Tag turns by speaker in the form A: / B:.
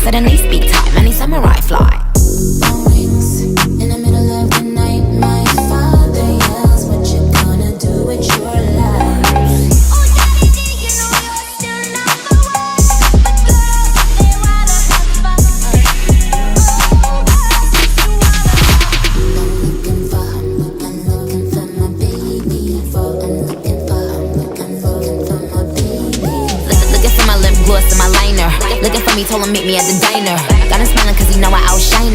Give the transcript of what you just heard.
A: suddenly speak time, any samurai fly.
B: Phone rings in the middle of the night. My father yells, "What you gonna do with your life?" Oh, Daddy G, you know you're still number one, but girls, they wanna have fun. Oh, girls, they wanna have fun. I'm looking for my baby.
A: Looking for my lip gloss and my liner. Looking for me, told him meet me at the diner. Got him smiling cause he know I outshine